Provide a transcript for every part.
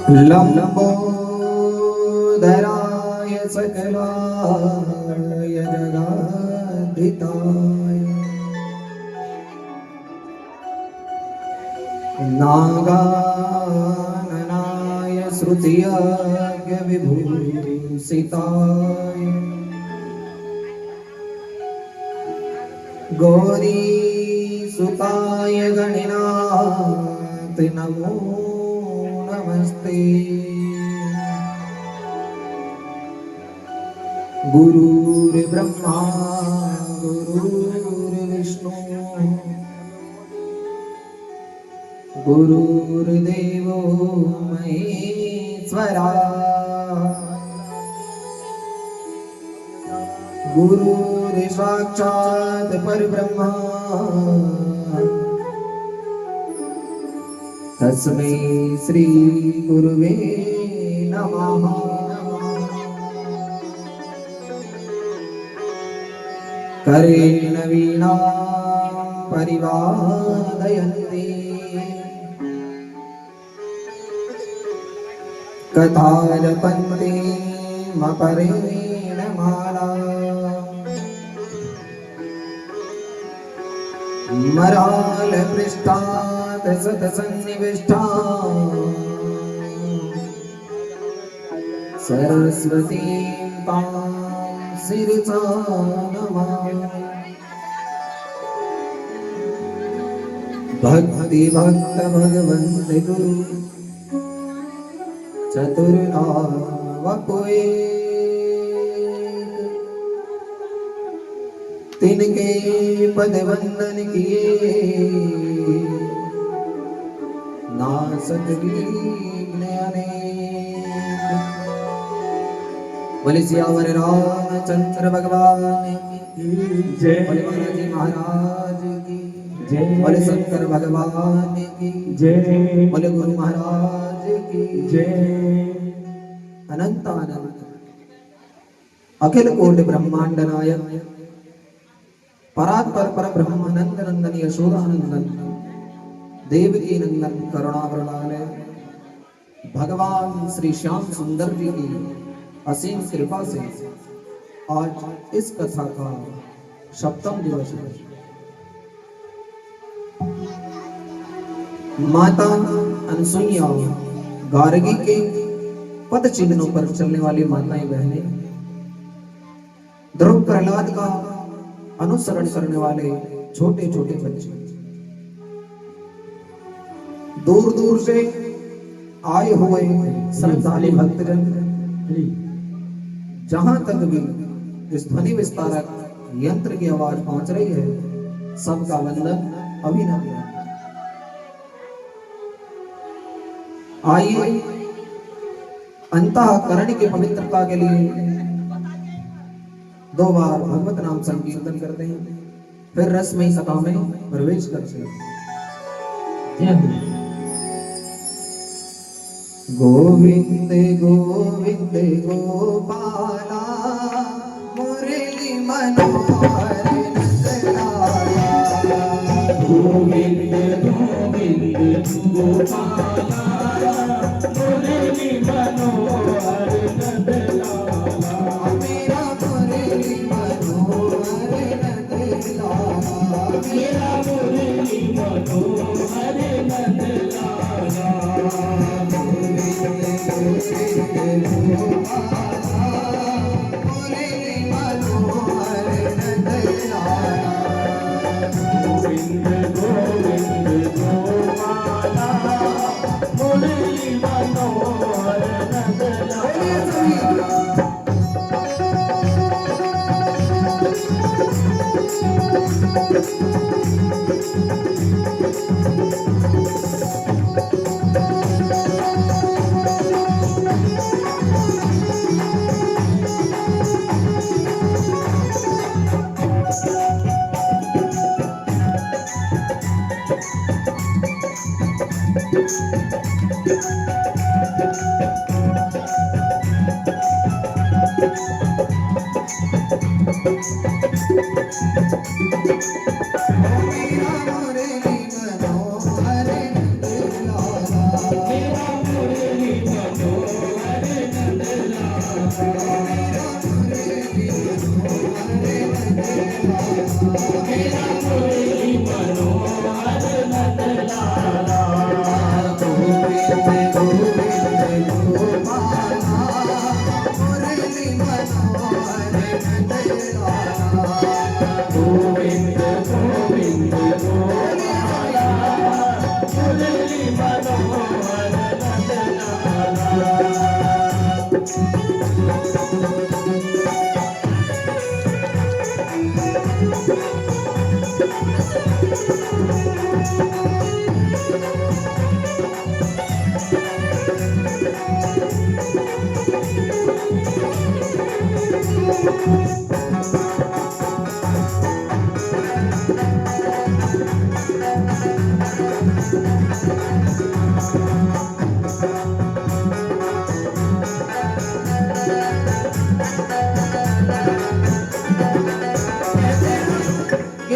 लंबोदराय सकलाय जगद्धिताय नागाननाय श्रुतियज्ञ विभूषिताय गौरी सुताय गणनाथ नमो नमस्ते। गुरुर्ब्रह्मा गुरुर्विष्णु गुरुर्देवो महेश्वरा गुरुर्साक्षात् परब्रह्म तस्मै श्री गुरुवे नमः। करेण वीणा परिवादयन्ति कथालपन्ते मपरेण माला मरालपृष्ठात् सतसन्निविष्टा सरस्वतीं तां शिरसा नमामि। भक्ति भक्त भगवन्त गुरु चतुर्नाम कोई तिनके पद वंदन किए नासत विघ्न अनेक। बोले सियावर रामचंद्र भगवान की जय। बोले बालाजी महाराज की जय। बोले शंकर भगवान की जय। बोले गुरु महाराज की जय। अनंत अनंत अखिल कोटि ब्रह्मांड नायक परात्पर पर ब्रह्मानंद नंदन यशोदानंदन देवकी नंदन करुणावरणालय भगवान श्री श्याम सुंदर जी की असीम कृपा से आज इस कथा का सप्तम दिवस है। माता अनसुईया गार्गी के पद चिन्हों पर चलने वाली माताएं बहनें, ध्रुव प्रहलाद का अनुसरण करने वाले छोटे छोटे बच्चे, दूर दूर से आए हुए श्रद्धालु भक्तजन, जहां तक भी इस ध्वनि विस्तारक यंत्र की आवाज पहुंच रही है, सबका वंदन अभिनंदन। आइए अंतःकरण की पवित्रता के लिए 2 बार भगवत नाम संकीर्तन करते हैं, फिर रसमयी सभा में प्रवेश करते हैं। गोविंद गोविंद गोपाला मुरली मनोहर नंदलाला। गोविंद गोविंद गोपाला मुरली मनोहर नंदलाला। मेरा मुरली मनोहर नंदलाला। मेरा मुरली मनोहर नंदलाला।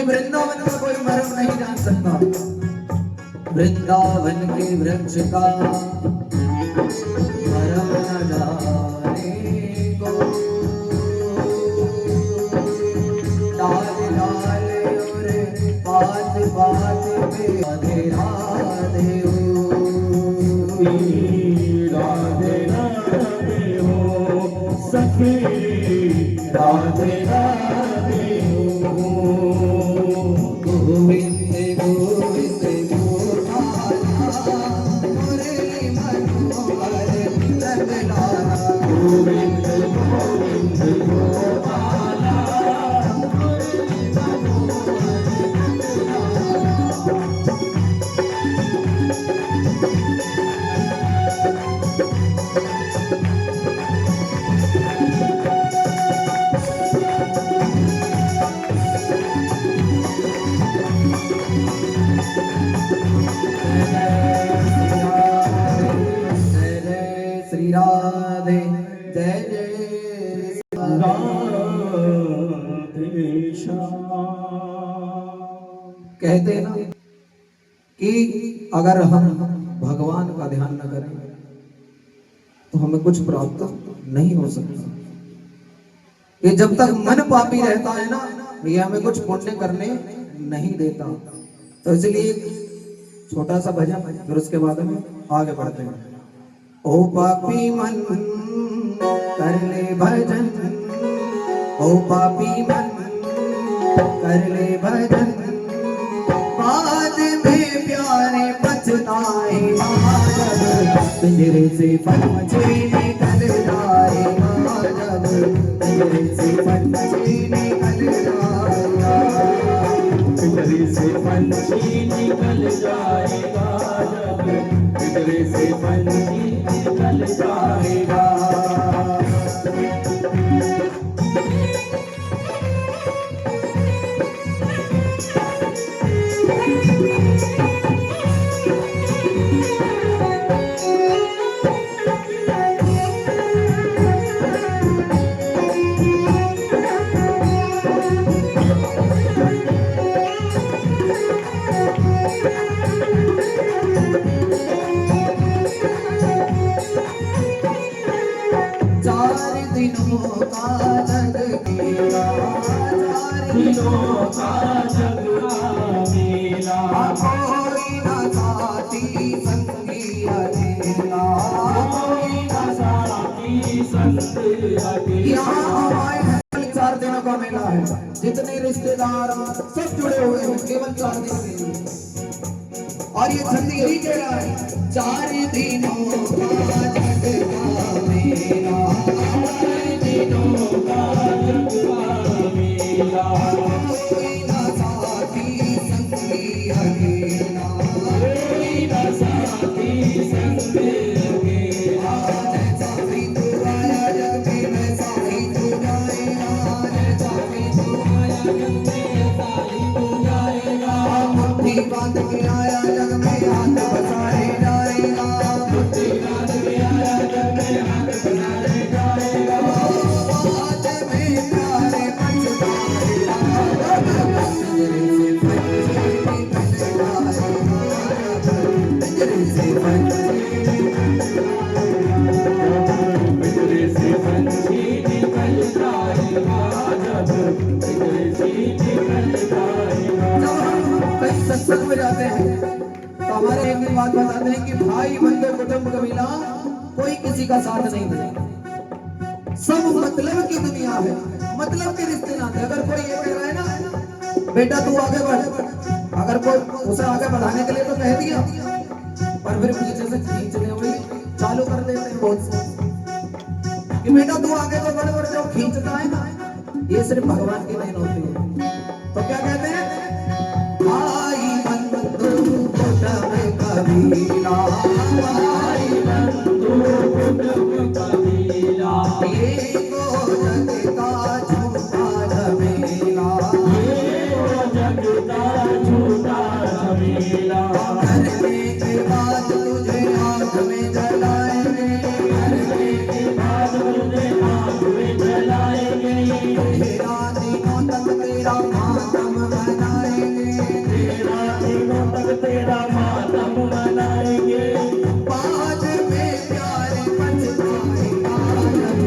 वृंदावन का कोई मर्म नहीं जान सकता। वृंदावन के वृक्ष का मर्म न जाने को, डाल डाल और बात बात में राधे राधे हो, राधे राधे हो सखी, राधे राधे हो। गोविंद गोविंद गोपाला मुरली मनोहर रंगलाला, गोविंद गोविंद गोपाला मुरली मनोहर श्री राधे, जय जय राधे श्याम। कहते हैं ना कि अगर हम भगवान का ध्यान न करें तो हमें कुछ प्राप्त नहीं हो सकता। ये जब तक मन पापी रहता है ना, ये हमें कुछ पुण्य करने नहीं देता। तो इसलिए छोटा सा भजन, फिर उसके बाद में आगे बढ़ते हैं। ओ पापी मन कर ले भजन, ओ पापी मन कर ले भजन, बाद में प्यारे पछताएगा जब पिंजरे से पंछी निकल जाएगा, जब पिंजरे से पंछी निकल जाएगा, पिंजरे से पंछी निकल जाएगा, जब पिंजरे से पंछी निकल जाएगा। चार दिनों का मेला है, जितने रिश्तेदार सब जुड़े हुए हैं केवल 4 दिन के लिए। और ये छंद यही कह रहा है, 4 दिनों का जगवा मेला, 4 दिनों का जगवा मेला, कोई ना साथी संगी अकेला, कोई ना साथी संगी अकेला, जैसा भी तू आया जग में वैसा ही तू जाएगा, जैसा भी तू आया जग में वैसा ही तू जाएगा, मुट्ठी बांध के आया जग में हाथ बसाए जाएगा, मुट्ठी बांध के आया जग में हाथ बसाए जाएगा, बाद में प्यारे पछताएगा, पिंजरे से पंछी निकल जाएगा, पिंजरे से पंछी पिंजरे से पंछी निकल जाएगा, जब पिंजरे से निकल जाएगा। जब हम कहीं सत्संग में जाते हैं तो हमारे एक बात बताते हैं कि भाई बंधु कुटुंब कबीला कोई किसी का साथ नहीं देगा, सब मतलब की दुनिया है, मतलब के रिश्ते नाते। अगर कोई ये कह रहा है ना बेटा तू आगे बढ़, अगर कोई उसे आगे बढ़ाने के लिए तो कह दिया, पर फिर पीछे से खींचने हुई चालू कर देते हैं बहुत से। कि बेटा तू आगे तो बढ़ बढ़ जाओ, खींचता है ना, ये सिर्फ भगवान की देन होती है। तो क्या कहते हैं, भाई बंधु कुटुंब कबीला, भाई बंधु कुटुंब कबीला, ये तो जग का झूठा झमेला, ये तो जग का झूठा झमेला। करने के बाद तुझे आँख में जलाएंगे, करने के बाद तुझे आँख में जलाएंगे, तेरा दिनों तक तेरा मातम मनाएंगे, तेरा दिनों तक तेरा मातम मनाएंगे। बाद में प्यारे पछताएगा जब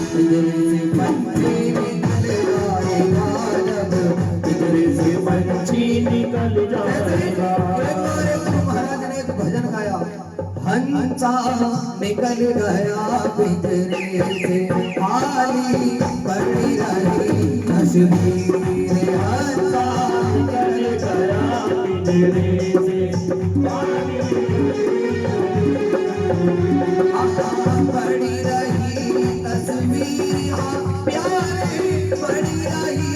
पिंजरे से पंछी निकल जाएगा, जब पिंजरे से पंछी निकल जाएगा। महाराज ने एक भजन गाया, हंसा निकल गया पिंजरे से, खाली पड़ी रही तस्वीर, हंसा निकल गया पिंजरे से, खाली पड़ी रही तस्वीर, प्यारे पड़ी रही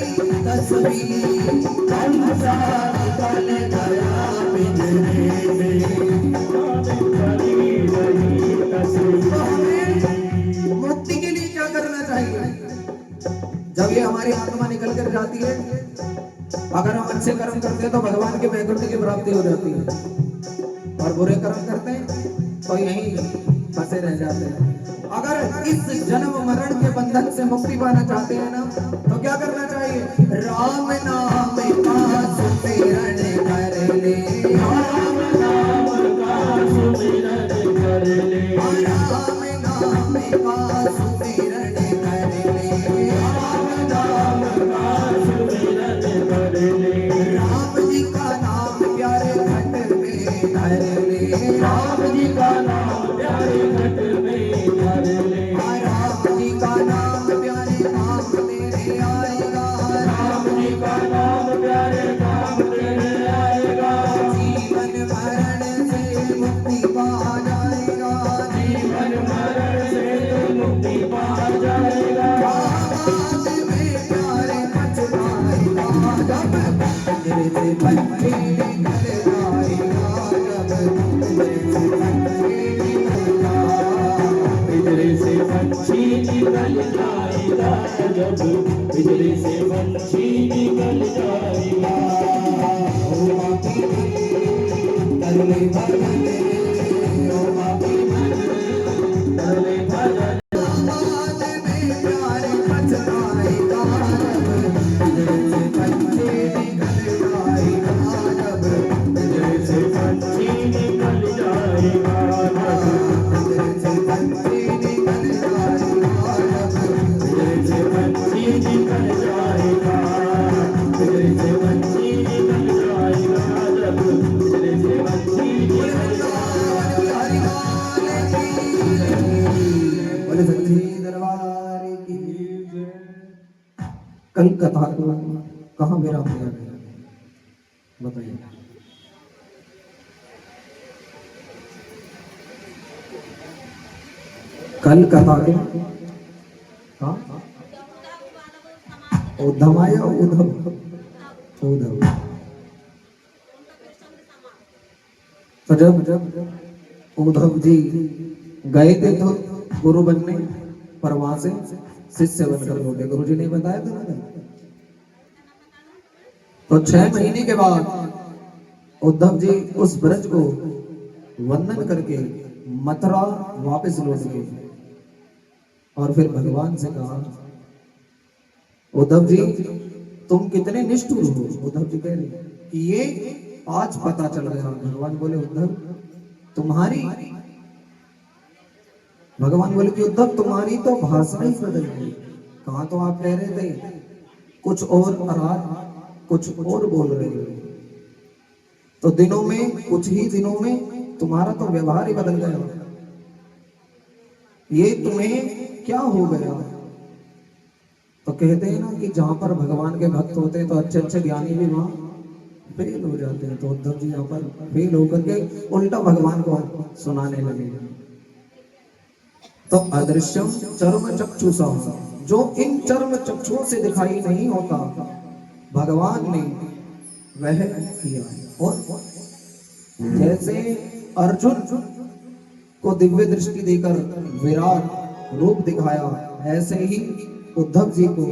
तस्वीर, हंसा निकल गया पिंजरे से, मुक्ति के लिए क्या करना चाहिए? जब ये हमारी आत्मा निकल कर जाती है, अगर हम अच्छे कर्म करते हैं तो भगवान के वैकुंठ की प्राप्ति हो जाती है, और बुरे कर्म करते हैं तो यहीं फंसे रह जाते हैं। अगर इस जन्म मरण के बंधन से मुक्ति पाना चाहते हैं ना, तो क्या करना चाहिए? राम नाम का सुमिरन कर ले, राम नाम का सुमिरन कर ले, राम नाम का सुमिरन कर ले, राम नाम का सुमिरन कर ले, राम जी का नाम प्यारे घट में धर ले, राम जी का नाम प्यारे घट में धर ले, राम जी का नाम प्यारे काम मेरे आएगा, राम जी का नाम प्यारे काम मेरे आएगा, जीवन मरण से मुक्ति पा जाएगा, जीवन मरण से मुक्ति पा जाएगा। बाद में प्यारे पछताएगा जब पिंजरे से पंछी निकल जाएगा, जब पिंजरे से पंछी निकल जाएगा, जब पिंजरे से पंछी निकल जाएगा। ओ बाकी कर ले भजन, ओ बाकी कर ले भजन, बाद में प्यारे पछताएगा जब पिंजरे से पंछी निकल जाएगा, जब पिंजरे से पंछी निकल जाएगा, पिंजरे से पंछी निकल जाएगा, पिंजरे से पंछी निकल जाएगा, पिंजरे से पंछी निकल जाएगा, जब पिंजरे से पंछी निकल जाएगा। बोले सच्ची दरबार की जय। कल कथा कहाँ मेरा बताइए। कल कथा हाँ उद्धव आया, उद्धव उद्धव। तो जब उद्धव जी गए थे तो गुरु बनने, पर वहां से शिष्य बनकर लौटे। गुरु जी ने बताया था ना। तो 6 महीने के बाद उद्धव जी उस ब्रज को वंदन करके मथुरा वापस लौट गए, और फिर भगवान से कहा, उद्धव जी तुम कितने निष्ठुर हो। उद्धव जी कह रहे कि ये आज पता चल गया। भगवान बोले उद्धव तुम्हारी, भगवान बोले कि उद्धव तुम्हारी तो भाषा ही बदल गई। कहा तो आप कह रहे थे कुछ और कुछ और बोल रहे हो, तो दिनों में, कुछ ही दिनों में तुम्हारा तो व्यवहार ही बदल गया। ये तुम्हें क्या हो गया? तो कहते हैं ना कि जहां पर भगवान के भक्त होते हैं तो अच्छे अच्छे ज्ञानी भी वहां फेल हो जाते हैं। तो उद्धव जी यहाँ पर फेल होकर के उल्टा भगवान को सुनाने लगे। तो अदृश्यम चर्म चक्षुषा, जो इन चर्म चक्षुओं से दिखाई नहीं होता, भगवान ने वह किया। और जैसे अर्जुन को दिव्य दृष्टि देकर विराट रूप दिखाया, ऐसे ही उद्धव जी को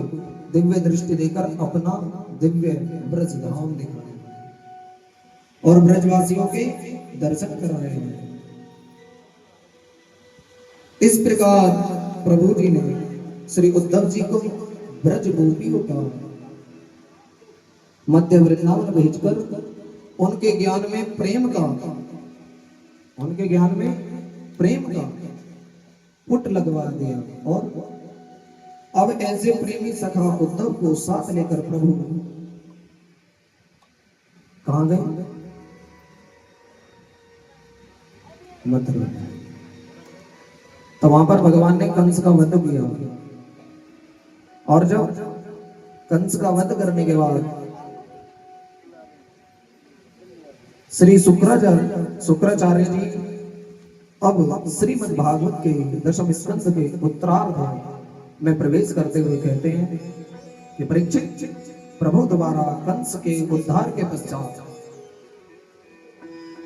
दिव्य दृष्टि देकर अपना दिव्य ब्रज धाम दिखाया और ब्रजवासियों के दर्शन कराए। इस प्रकार प्रभु जी ने श्री उद्धव जी को ब्रज गोपियों का मध्य वृंदावन भेजकर उनके ज्ञान में प्रेम का पुट लगवा दिया। और अब ऐसे प्रेमी सखा उद्धव को साथ लेकर प्रभु कहां गए? मथुरा। तो वहां पर भगवान ने कंस का वध किया। और जब कंस का वध करने के बाद श्री शुक्राचार्य जी अब श्रीमद् भागवत के दशम स्कंद के उत्तरार्ध में प्रवेश करते हुए कहते हैं कि परीक्षित, प्रभु द्वारा कंस के उद्धार के पश्चात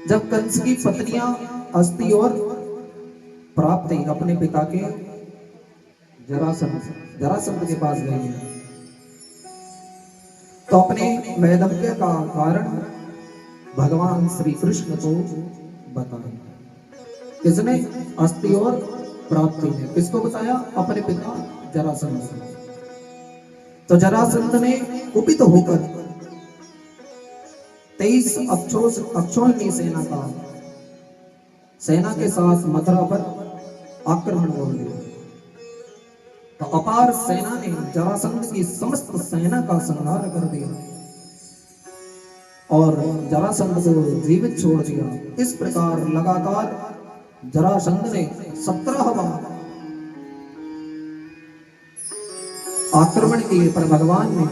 जब कंस की पत्नियां अस्थि और प्राप्ति अपने पिता के जरासंध के पास गई है, तो अपने वैधव्य का कारण भगवान श्री कृष्ण को बताया। किसने? अस्थि और प्राप्ति ने। किसको बताया? अपने पिता जरासंध से। तो जरासंध ने कुपित होकर 23 अक्षौहिणी सेना के साथ मथुरा पर आक्रमण बोल दिया। तो अपार सेना ने जरासंध की समस्त सेना का संहार कर दिया और जरासंध को जीवित छोड़ दिया। इस प्रकार लगातार जरासंध ने 17 बार आक्रमण किए, पर भगवान ने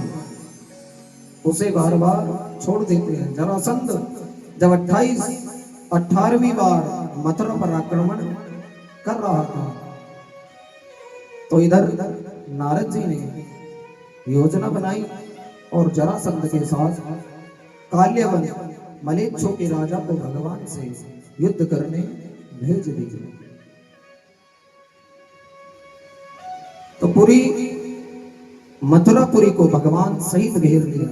उसे बार बार छोड़ देते हैं। जरासंध जब 18वीं बार मथुरा पर आक्रमण कर रहा था, तो इधर नारद जी ने योजना बनाई और जरासंध के साथ काल्यवन मलेच्छु के राजा को भगवान से युद्ध करने भेज दिए। तो पूरी मथुरापुरी को भगवान सहित घेर दिया।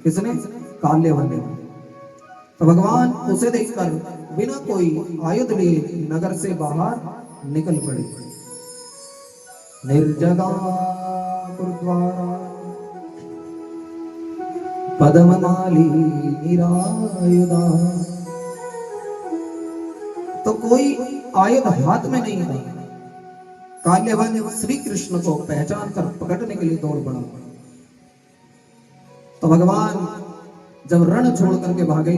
किसने? काल्यवन ने। तो भगवान उसे देखकर बिना कोई आयुध लिए नगर से बाहर निकल पड़े। निर्जगा गुरुद्वारा पद्ममाली निरायुधा। तो कोई आयुध हाथ में नहीं था। काल्यवन श्री कृष्ण को पहचान कर पकड़ने के लिए दौड़ पड़ा। तो भगवान जब रण छोड़ करके भागे,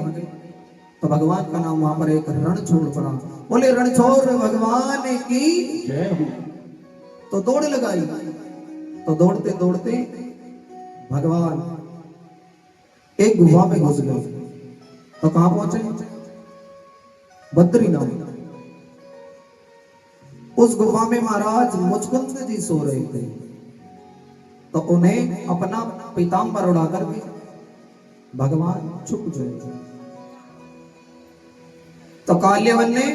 तो भगवान का नाम वहां पर एक रणछोड़ पड़ा। बोले रणछोड़ भगवान की जय हो। तो दौड़ लगाई। तो दौड़ते दौड़ते भगवान एक गुफा में घुस गए। तो कहां पहुंचे? बद्रीनाथ। उस गुफा में महाराज मुचकुंद जी सो रहे थे। तो उन्हें अपना पीताम्बर उड़ा करके भगवान छुप गए। तो काल्यवन ने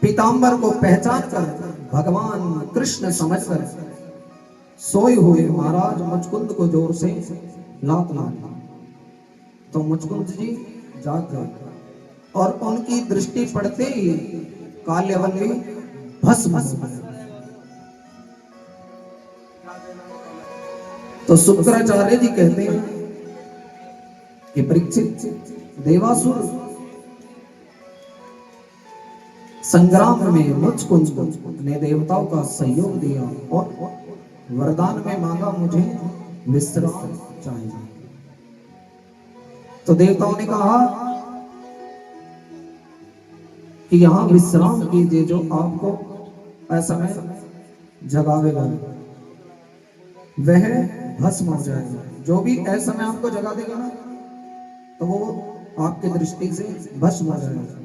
पीताम्बर को पहचान कर भगवान कृष्ण समझकर सोए हुए महाराज मुचकुंद को जोर से लात मारी। तो मुचकुंद जी जाग गए और उनकी दृष्टि पड़ते ही काल्यवन भी भस्म हो गए। तो शुक्राचार्य जी कहते हैं कि परीक्षित, देवासुर संग्राम में मुचकुंद ने देवताओं का सहयोग दिया और वरदान में मांगा मुझे विश्राम चाहिए। तो देवताओं ने कहा कि यहां विश्राम कीजिए, जो आपको असमय जगावेगा वह भस्म हो जाएगा। जो भी असमय आपको जगा देगा ना, तो वो आपकी दृष्टि से भस्म हो जाएगा।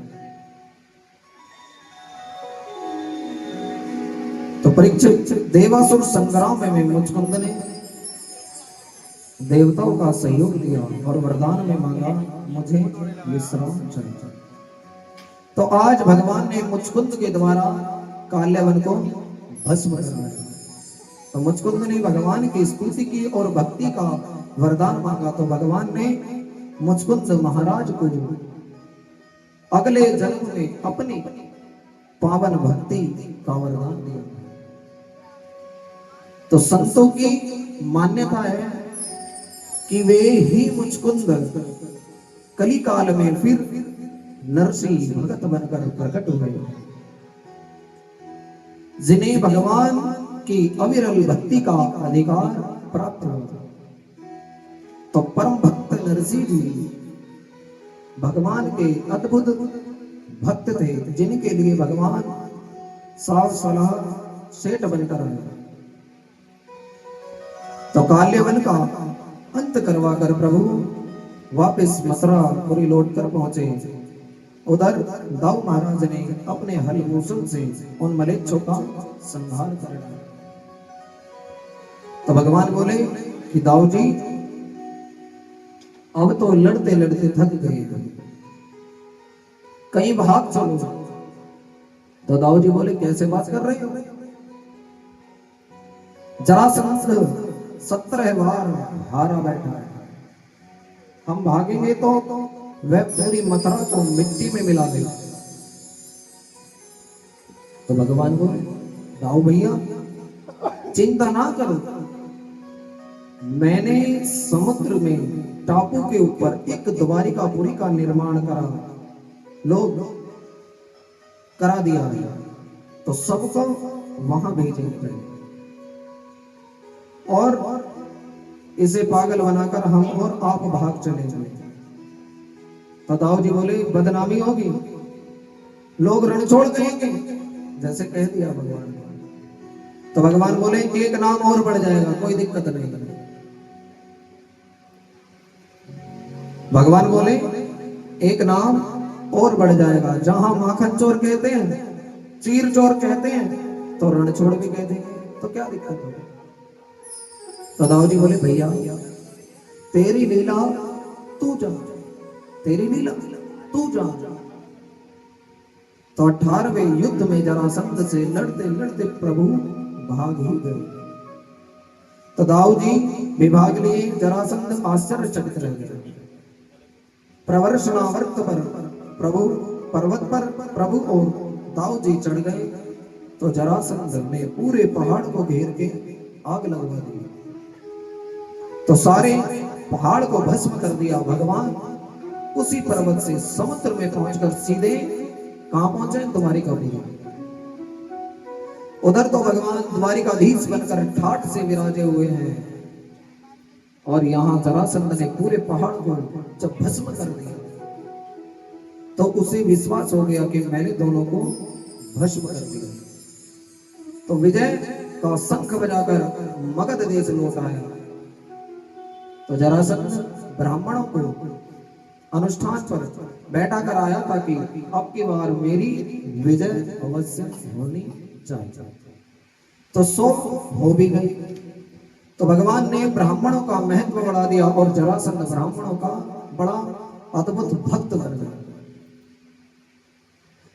तो परीक्षित देवासुर संग्राम में मुचकुंद ने देवताओं का सहयोग दिया और वरदान में मांगा मुझे विश्राम चाहिए। तो आज भगवान ने मुचकुंद के द्वारा काल्यावन को भस्म कराया। तो मुचकुंद ने भगवान की स्तुति की और भक्ति का वरदान मांगा। तो भगवान ने मुचकुंद महाराज को अगले जन्म में अपनी पावन भक्ति का वरदान दिया। तो संतों की मान्यता है कि वे ही मुचकुंद कली काल में फिर नरसिंह भगत बनकर प्रकट हुए, जिन्हें भगवान की अविरल भक्ति का अधिकार प्राप्त हुआ। तो परम भक्त नरसिंह जी भगवान के अद्भुत भक्त थे, जिनके लिए भगवान साफ सलाह सेठ बनकर आए। तो काल्यावन का अंत करवा कर प्रभु वापस मथुरापुरी लौट कर पहुंचे। उधर दाऊ महाराज ने अपने हल मूसल से उन मलेच्छों का संहार कर डाला। तो भगवान बोले कि दाऊ जी अब तो लड़ते लड़ते थक गए, कहीं भाग चलो। तो दाऊ जी बोले कैसे बात कर रहे हो? जरासंध 17 बार हारा बैठा है, हम भागेंगे तो वह पूरी मथुरा को मिट्टी में मिला देगा। तो भगवान बोले दाऊ भैया चिंता ना करो, मैंने समुद्र में टापू के ऊपर एक द्वारिकापुरी का निर्माण करा दिया है, तो सबको वहां भेजेंगे और इसे पागल बनाकर हम और आप भाग चले जाएंगे। तो दाऊ जी बोले बदनामी होगी, लोग रण छोड़ कहेंगे, जैसे कह दिया भगवान। तो भगवान बोले एक नाम और बढ़ जाएगा, कोई दिक्कत नहीं। भगवान बोले एक नाम और बढ़ जाएगा, जहां माखन चोर कहते हैं, चीर चोर कहते हैं, तो रण छोड़ भी कह देंगे, तो क्या दिक्कत है? तो दाऊ जी बोले भैया तेरी लीला तू जा, तेरी लीला तू जा। तो 18वें युद्ध में जरासंध से लड़ते लड़ते प्रभु भाग ही गए। तो दाऊ जी विभाग लिए जरासंध आश्चर्यचकित रह गए। प्रवर्षणावर्त पर प्रभु पर्वत पर प्रभु और दाऊ जी चढ़ गए। तो जरासंध ने पूरे पहाड़ को घेर के आग लगवा दी, तो सारे पहाड़ को भस्म कर दिया। भगवान उसी पर्वत से समुद्र में पहुंचकर सीधे कहां पहुंचे? द्वारिकापुरी। उधर तो भगवान द्वारिकाधीश बनकर ठाठ से विराजे हुए हैं, और यहां जरासंध ने पूरे पहाड़ को जब भस्म कर दिया तो उसे विश्वास हो गया कि मैंने दोनों को भस्म कर दिया। तो विजय का शंख बजाकर मगध देश लौट आया। तो जरासंध ब्राह्मणों को अनुष्ठान पर बैठा कर आया था कि अब की बार मेरी विजय अवश्य होनी चाहिए। तो सो हो भी गई। तो भगवान ने ब्राह्मणों का महत्व बढ़ा दिया और जरासंध ब्राह्मणों का बड़ा अद्भुत भक्त बन गया।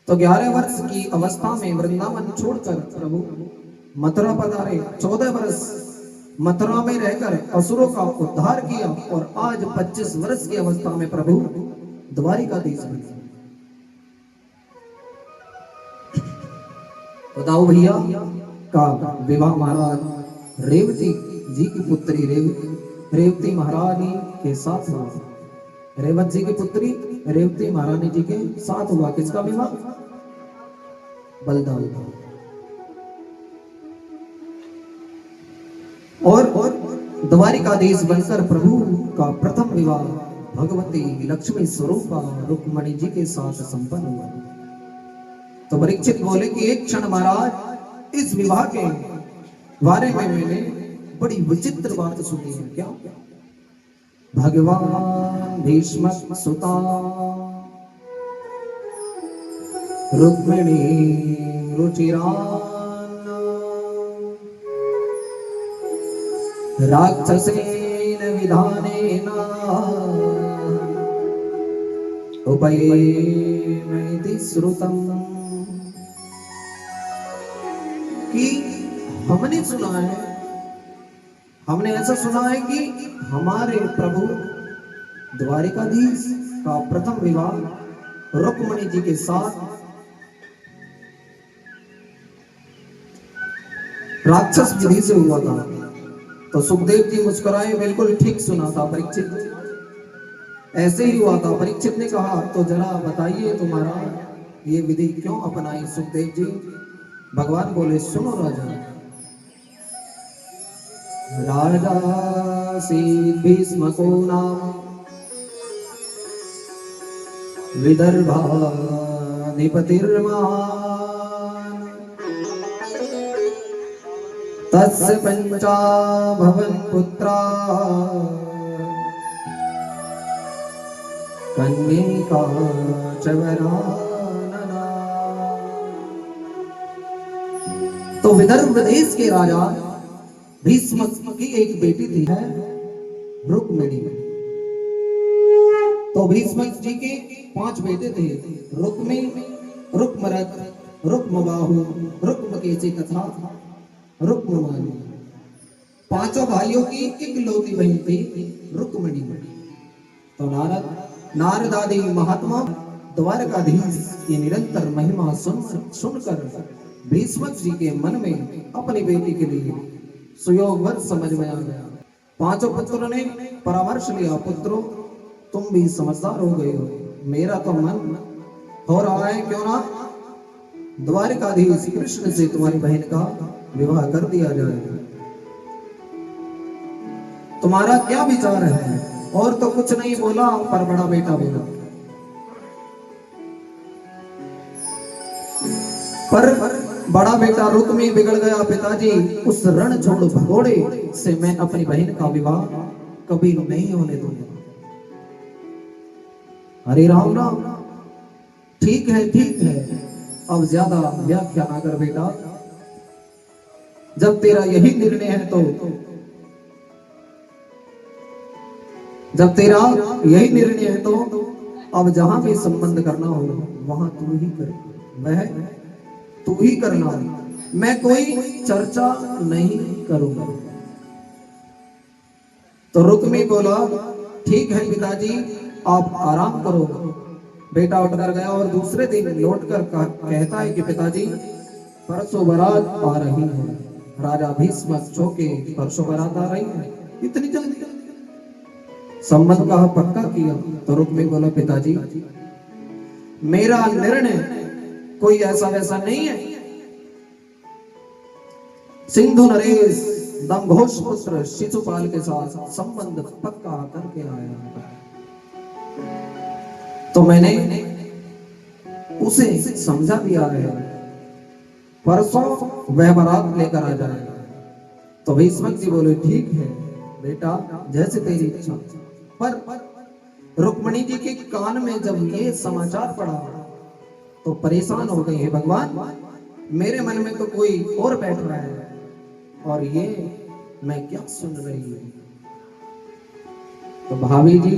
तो 11 वर्ष की अवस्था में वृंदावन छोड़कर प्रभु मथुरा पधारे। 14 वर्ष मथुरा में रहकर असुरों का उद्धार किया, और आज 25 वर्ष की अवस्था में प्रभु द्वारिकाधीश बने। तो दाऊ भैया का विवाह महाराज रेवती जी की पुत्री रेवती महारानी के साथ हुआ। रेवत जी की पुत्री रेवती महारानी जी के साथ हुआ। किसका विवाह? बलदाऊ। और द्वारिकाधीश बनकर प्रभु का प्रथम विवाह भगवती लक्ष्मी स्वरूपा रुक्मणी जी के साथ संपन्न हुआ। तो परीक्षित बोले कि एक क्षण महाराज इस विवाह के बारे में मैंने बड़ी विचित्र बात सुनी है। क्या? भगवान भीष्म सुता रुक्मिणी रुचिरान राक्षसेन विधानेन उपयेमैति श्रुतम् कि हमने सुना है, हमने ऐसा सुना है कि हमारे प्रभु द्वारिकाधीश का प्रथम विवाह रुक्मिणी जी के साथ राक्षस विधि से हुआ था। तो सुखदेव जी मुस्कुराए, बिल्कुल ठीक सुना था परीक्षित, ऐसे ही हुआ था। परीक्षित ने कहा तो जरा बताइए तुम्हारा ये विधि क्यों अपनाई सुखदेव जी? भगवान बोले सुनो राजा, राजा भीष्म को नाम विदर्भाधिपतिर्महान् तस्य पंचा भवन पुत्रा कन्यका च वरानना। तो विदर्भ देश के राजा भीष्म की एक बेटी थी है रुक्मिणी। तो भीष्म जी के 5 बेटे थे, रुक्मी, रुक्मरथ, रुक्मबाहु, रुक्मकेशी तथा रुक्ममाली। 5 भाइयों की इकलौती बहन थी रुक्मिणी। तो नारद आदि महात्मा द्वारकाधीश की निरंतर महिमा सुनकर भीष्म जी के मन में अपनी बेटी के लिए सुयोग वर समझ में आ गया। 5 पुत्रों ने परामर्श लिया, पुत्रों तुम भी समझदार हो गए हो, मेरा तो मन हो रहा है क्यों ना द्वारिकाधीश कृष्ण से तुम्हारी बहन का विवाह कर दिया जाए। तुम्हारा क्या विचार है? और तो कुछ नहीं बोला, पर बड़ा बेटा बोला, पर बड़ा बेटा रुक्मी बिगड़ गया। पिताजी उस रण छोड़ भगोड़े से मैं अपनी बहन का विवाह कभी नहीं होने दूंगा। हरे राम राम, ठीक है ठीक है, अब ज्यादा व्याख्या ना कर बेटा, जब तेरा यही निर्णय है तो जब तेरा यही निर्णय है तो अब जहां भी संबंध करना हो वहां तू ही कर, वह तू ही करना, मैं कोई चर्चा नहीं करूंगा। तो रुक्मी बोला ठीक है पिताजी आप आराम करो। बेटा उठकर गया और दूसरे दिन लौटकर कहता है कि पिताजी परसों बारात आ रही है। राजा भीष्म चौके परसों बारात आ रही है, इतनी जल्दी संबंध का पक्का किया। तो रुक्मी बोला पिताजी मेरा निर्णय कोई ऐसा वैसा नहीं है, सिंधु नरेश दंभोष पुत्र शिशुपाल के साथ संबंध पक्का करके आया। तो मैंने उसे समझा दिया है, परसों वह बारात लेकर आ जाएगा। तो भीष्म जी बोले ठीक है बेटा जैसे तेरी इच्छा। पर रुक्मिणी जी के कान में जब ये समाचार पड़ा तो परेशान हो गई है, भगवान मेरे मन में तो कोई और बैठ रहा है और ये मैं क्या सुन रही हूं। तो भाभी जी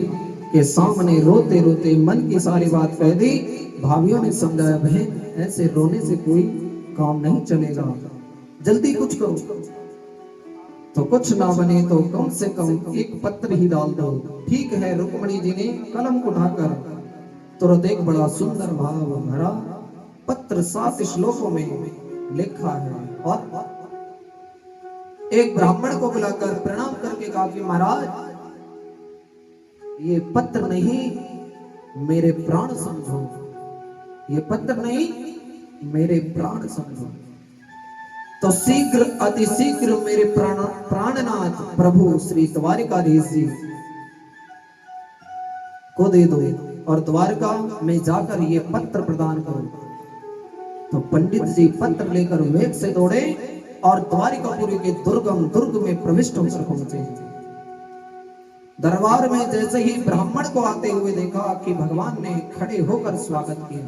के सामने रोते रोते मन की सारी बात कह दी। भाभियों ने समझाया बहन ऐसे रोने से कोई काम नहीं चलेगा, जल्दी कुछ करो। तो कुछ ना बने तो कम से कम एक पत्र ही डाल दो। ठीक है, रुक्मिणी जी ने कलम उठाकर तुरंत एक बड़ा सुंदर भाव भरा पत्र 7 श्लोकों में लिखा है और एक ब्राह्मण को बुलाकर प्रणाम करके कहा कि महाराज ये पत्र नहीं मेरे प्राण समझो, ये पत्र नहीं मेरे प्राण समझो। तो शीघ्र अति शीघ्र मेरे प्राणनाथ प्रभु श्री द्वारिकाधीश जी को दे दो और द्वारका में जाकर ये पत्र प्रदान करो। तो पंडित जी पत्र लेकर वेग से दौड़े और द्वारिकापुरी के दुर्गम दुर्ग में प्रविष्ट होकर पहुंचे। दरबार में जैसे ही ब्राह्मण को आते हुए देखा कि भगवान ने खड़े होकर स्वागत किया।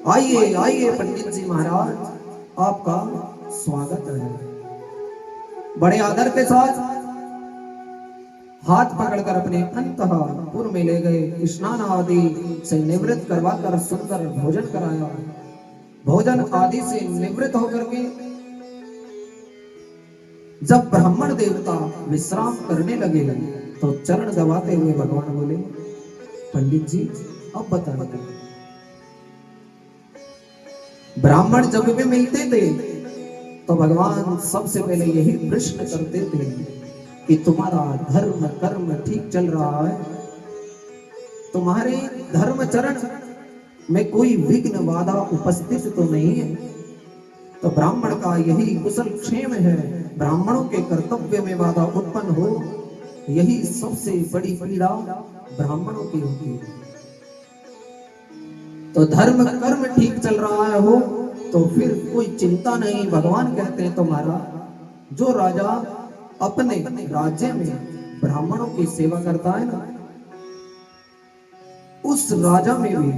आइए आइए पंडित जी महाराज आपका स्वागत है। बड़े आदर के साथ हाथ पकड़कर अपने अंतःपुर में ले गए, स्नान आदि से निवृत्त करवाकर सुंदर भोजन कराया। भोजन आदि से निवृत्त होकर के जब ब्राह्मण देवता विश्राम करने लगे तो चरण दबाते हुए भगवान बोले, पंडित जी अब बताइए, ब्राह्मण जब भी मिलते थे तो भगवान सबसे पहले यही प्रश्न करते थे कि तुम्हारा धर्म कर्म ठीक चल रहा है, तुम्हारे धर्म चरण में कोई विघ्न बाधा उपस्थित तो नहीं है। तो ब्राह्मण का यही कुशल क्षेम है, ब्राह्मणों के कर्तव्य में बाधा उत्पन्न हो, यही सबसे बड़ी पीड़ा ब्राह्मणों की होती है। तो धर्म कर्म ठीक चल रहा है हो तो फिर कोई चिंता नहीं। भगवान कहते हैं तुम्हारा जो राजा अपने राज्य में ब्राह्मणों की सेवा करता है ना, उस राजा में भी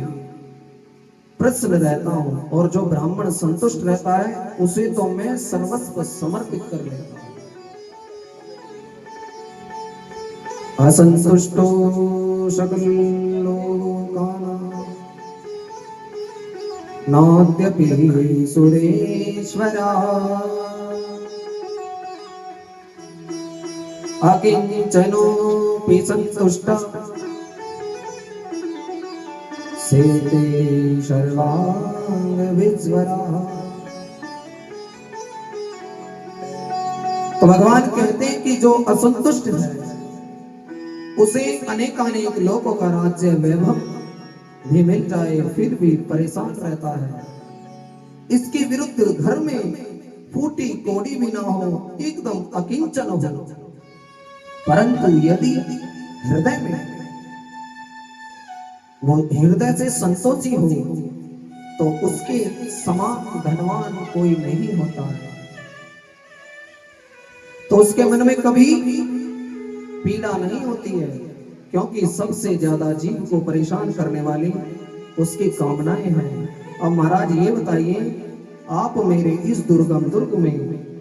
प्रसन्न रहता हूं, और जो ब्राह्मण संतुष्ट रहता है उसे तो मैं सर्वस्व समर्पित कर लेता हूं। असंतुष्टो सकल लोकानां नाद्यपि सुरेश्वरा अकिंचनोऽपि सन्तुष्टः सेते सर्वांग विज्वरा। तो भगवान कहते हैं कि जो असंतुष्ट है उसे अनेकानेक लोगों का राज्य वैभव भी मिल जाए फिर भी परेशान रहता है। इसके विरुद्ध घर में फूटी कोड़ी भी ना हो, एकदम अकिंचन हो, परंतु यदि हृदय में वो हृदय से संतोषी हो तो उसके समान धनवान कोई नहीं होता है। तो उसके मन में कभी पीड़ा नहीं होती है, क्योंकि सबसे ज्यादा जीव को परेशान करने वाली उसकी कामनाएं हैं। अब महाराज ये बताइए, आप मेरे इस दुर्गम दुर्ग में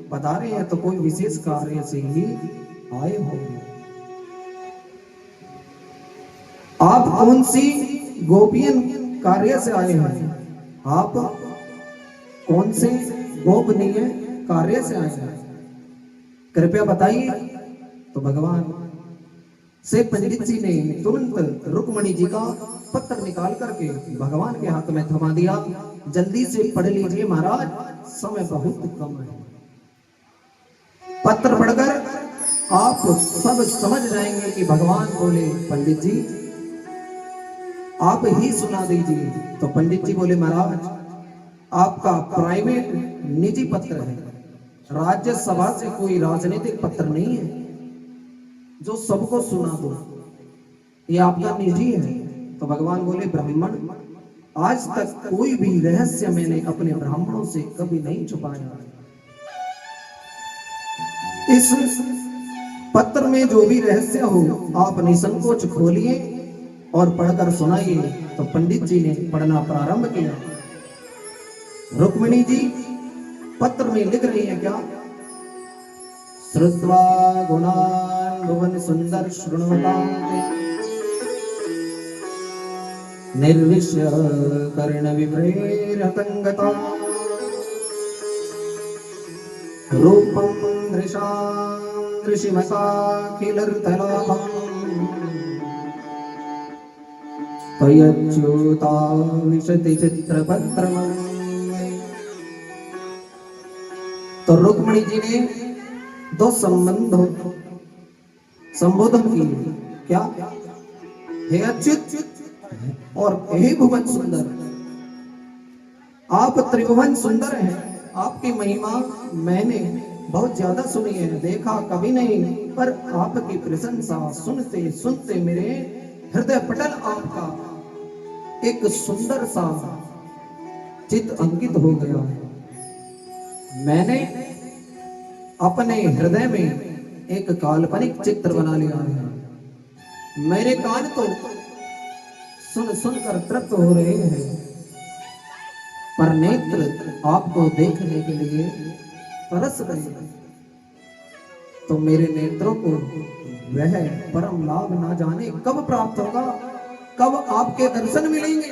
पधारे हैं तो कोई विशेष कार्य से ही आए होंगे। आप कौन सी गोपियन कार्य से आए हैं? आप कौन से गोपनीय कार्य से आए हैं? कृपया बताइए। तो भगवान से पंडित जी ने तुरंत रुक्मणी जी का पत्र निकाल करके भगवान के हाथ में थमा दिया। जल्दी से पढ़ लीजिए महाराज, समय बहुत कम है। पत्र पढ़कर आप सब समझ जाएंगे कि भगवान बोले, पंडित जी आप ही सुना दीजिए। तो पंडित जी बोले, महाराज आपका प्राइवेट निजी पत्र है, राज्यसभा से कोई राजनीतिक पत्र नहीं है जो सबको सुना दो, ये आपका निजी है। तो भगवान बोले, ब्राह्मण आज तक कोई भी रहस्य मैंने अपने ब्राह्मणों से कभी नहीं छुपाया। इस पत्र में जो भी रहस्य हो आप निसंकोच खोलिए और पढ़कर सुनाइए। तो पंडित जी ने पढ़ना प्रारंभ किया। रुक्मिणी जी पत्र में लिख रही हैं क्या? श्रुत्वा गुणान् भुवन सुंदर शृण्वतां निर्विश्य कर्ण विभ्रेरतंगता रूपं दृशां दृशिमसाखिलर्तलाभम् त्वयच्युता विशति चित्रपत्रम्। तो रुक्मिणी जी ने दो संबोधन किए। क्या? हे अच्युत और हे भुवन सुंदर, आप त्रिभुवन सुंदर हैं। आपकी महिमा मैंने बहुत ज्यादा सुनी है, देखा कभी नहीं, पर आपकी प्रशंसा सुनते सुनते मेरे हृदय पटल आपका एक सुंदर सा चित्त अंकित हो गया है। मैंने अपने हृदय में एक काल्पनिक चित्र बना लिया है। मेरे कान तो सुन सुनकर तृप्त हो रहे हैं, पर नेत्र आपको देखने के लिए तरस रहे हैं। तो मेरे नेत्रों को वह परम लाभ ना जाने कब प्राप्त होगा, कब आपके दर्शन मिलेंगे।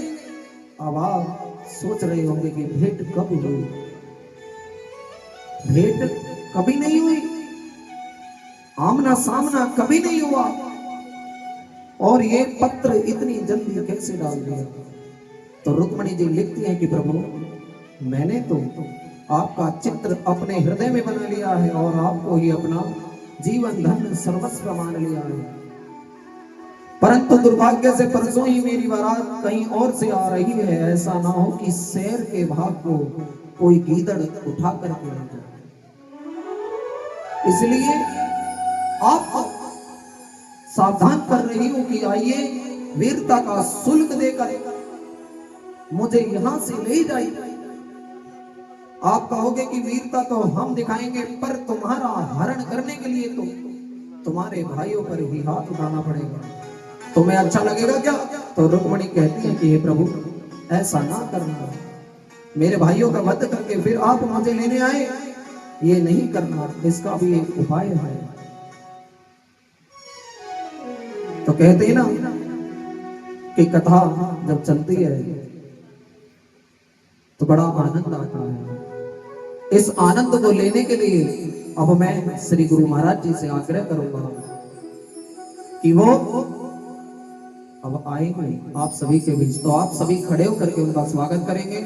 अब आप सोच रहे होंगे कि भेंट कब हुई। भेंट कभी नहीं हुई, आमना सामना कभी नहीं हुआ, और ये पत्र इतनी जल्दी कैसे डाल दिया। तो रुक्मणी जी लिखती हैं कि प्रभु, मैंने तो आपका चित्र अपने हृदय में बना लिया है और आपको ही अपना जीवन धन सर्वस्व मान लिया है, परंतु दुर्भाग्य से परसों ही मेरी बारात कहीं और से आ रही है। ऐसा ना हो कि शहर के भाग को कोई गीदड़ उठा करके ले जाए, इसलिए आप सावधान कर रही हूं कि आइए वीरता का शुल्क देकर मुझे यहां से ले जाइए। आप कहोगे कि वीरता तो हम दिखाएंगे, पर तुम्हारा हरण करने के लिए तो तुम्हारे भाइयों पर ही हाथ उठाना पड़ेगा। तुम्हें अच्छा लगेगा क्या? तो रुक्मणी कहती है कि हे प्रभु, ऐसा ना करना, मेरे भाइयों का वध करके फिर आप मुझे लेने आए, ये नहीं करना, इसका भी एक उपाय है। तो कहते हैं ना कि कथा जब चलती है तो बड़ा आनंद आता है। इस आनंद को लेने के लिए अब मैं श्री गुरु महाराज जी से आग्रह करूंगा कि वो अब आएंगे आप सभी के बीच, तो आप सभी खड़े होकर के उनका स्वागत करेंगे।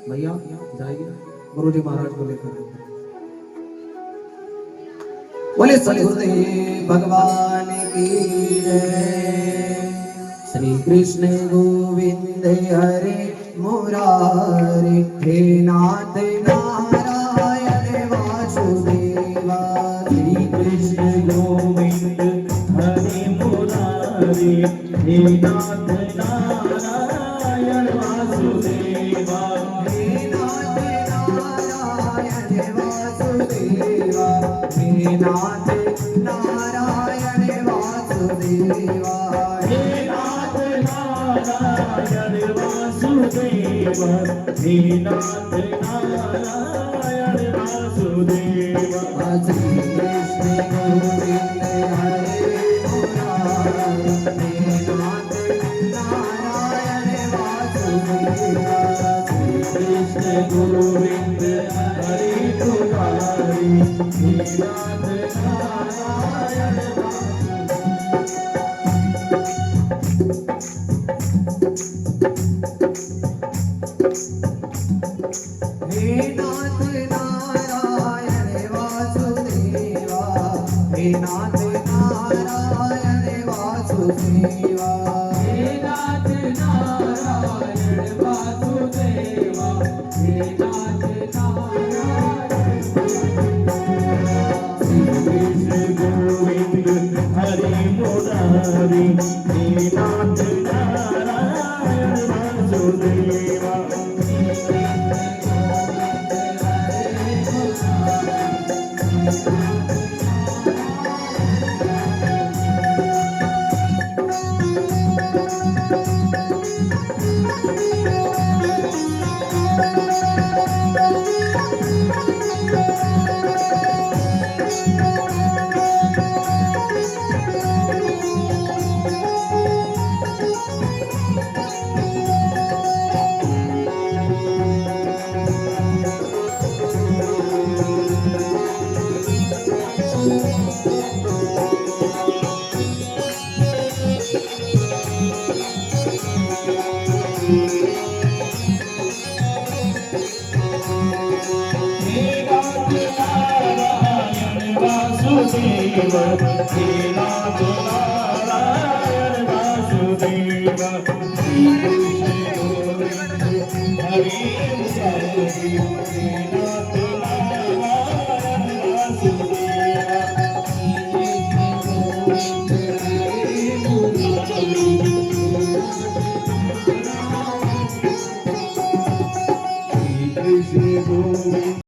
भैया जाइए गुरु जी महाराज को लेकर। बोले श्री गुरुदेव भगवान की जय। श्री कृष्ण गोविंद हरे मुरारी, हे नाथ नारायण वासुदेवा। श्री कृष्ण गोविंद हरे मुरारी, हे नाथ नारायण वासुदेवा। हे नाथ नारायण वासुदेवा, हे नाथ नारायण वासुदेवा। हे नाथ नारायण वासुदेवा, हे नाथ नारायण वासुदेवा। श्री कृष्ण गोविंद हरे मुरारी, हे नाथ नारायण वासुदेवा। कृष्ण गोविंद हरे मुरारी, हे नाथ नारायण हे नाथ नारायण वासुदेवा, हे नाथ नारायण वासुदेवा। हे नाथ नारायण वासुदेवा, हे नाथ नारायण। श्री कृष्ण गोविंद हरे मुरारी, हे नाथ नारायण वासुदेवा। वासुदेवा, हे नाथ नारायण वासुदेवा। श्री कृष्ण गोविंद हरे मुरारी, हे नाथ नारायण वासुदेवा। श्री कृष्ण गोविंद